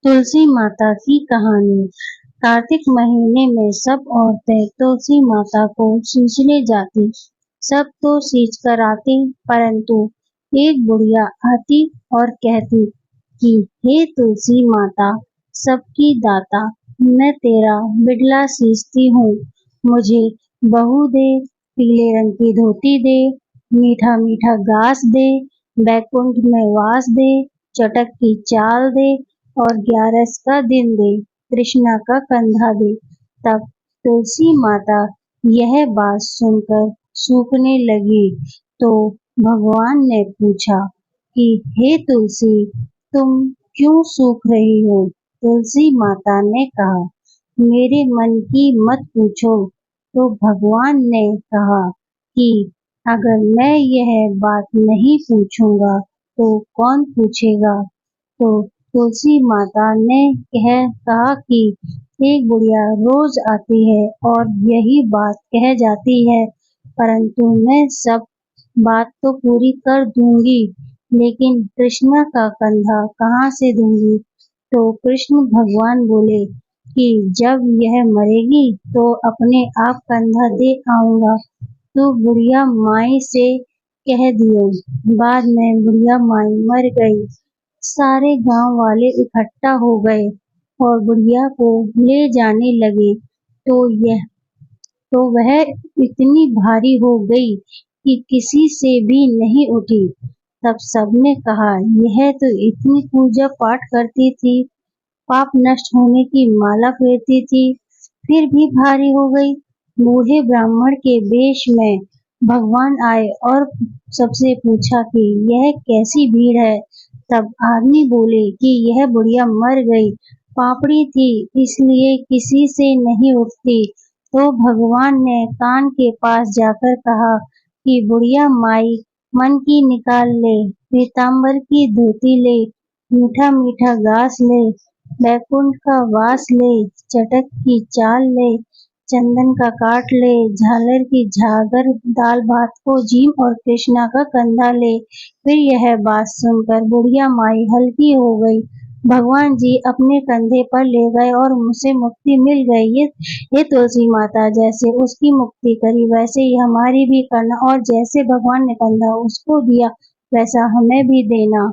तुलसी माता की कहानी। कार्तिक महीने में सब औरतें तुलसी माता को सींचने जाती। सब तो सींच कर आती, परंतु एक बुढ़िया आती और कहती कि हे तुलसी माता, सबकी दाता, मैं तेरा बिड़ला सींचती हूँ। मुझे बहू दे, पीले रंग की धोती दे, मीठा मीठा घास दे, बैकुंठ में वास दे, चटक की चाल दे और 11 का दिन दे, कृष्णा का कंधा दे। तब तुलसी माता यह बात सुनकर सूखने लगी, तो भगवान ने पूछा कि हे तुलसी, तुम क्यों सूख रही हो? तुलसी माता ने कहा, मेरे मन की मत पूछो। तो भगवान ने कहा कि अगर मैं यह बात नहीं पूछूंगा तो कौन पूछेगा? तो तुलसी माता ने कहा कि एक बुढ़िया रोज आती है और यही बात कह जाती है, परंतु मैं सब बात तो पूरी कर दूंगी, लेकिन कृष्णा का कंधा कहाँ से दूंगी? तो कृष्ण भगवान बोले कि जब यह मरेगी तो अपने आप कंधा दे आऊंगा। तो बुढ़िया माई से कह दियो। बाद में बुढ़िया माई मर गई। सारे गांव वाले इकट्ठा हो गए और बुढ़िया को ले जाने लगे, तो वह इतनी भारी हो गई कि किसी से भी नहीं उठी। तब सबने कहा, यह तो इतनी पूजा पाठ करती थी, पाप नष्ट होने की माला फेरती थी, फिर भी भारी हो गई। बूढ़े ब्राह्मण के वेश में भगवान आए और सबसे पूछा कि यह कैसी भीड़ है? तब आदमी बोले कि यह बुढ़िया मर गई, पापड़ी थी, इसलिए किसी से नहीं उठती। तो भगवान ने कान के पास जाकर कहा कि बुढ़िया माई, मन की निकाल ले, पीताम्बर की धोती ले, मीठा मीठा घास ले, बैकुंठ का वास ले, चटक की चाल ले, चंदन का काट ले, झालर की झागर, दाल भात को जीम और कृष्णा का कंधा ले। फिर यह बात सुनकर बुढ़िया माई हल्की हो गई। भगवान जी अपने कंधे पर ले गए और मुझसे मुक्ति मिल गई। ये तुलसी माता जैसे उसकी मुक्ति करी, वैसे ही हमारी भी करना, और जैसे भगवान ने कंधा उसको दिया, वैसा हमें भी देना।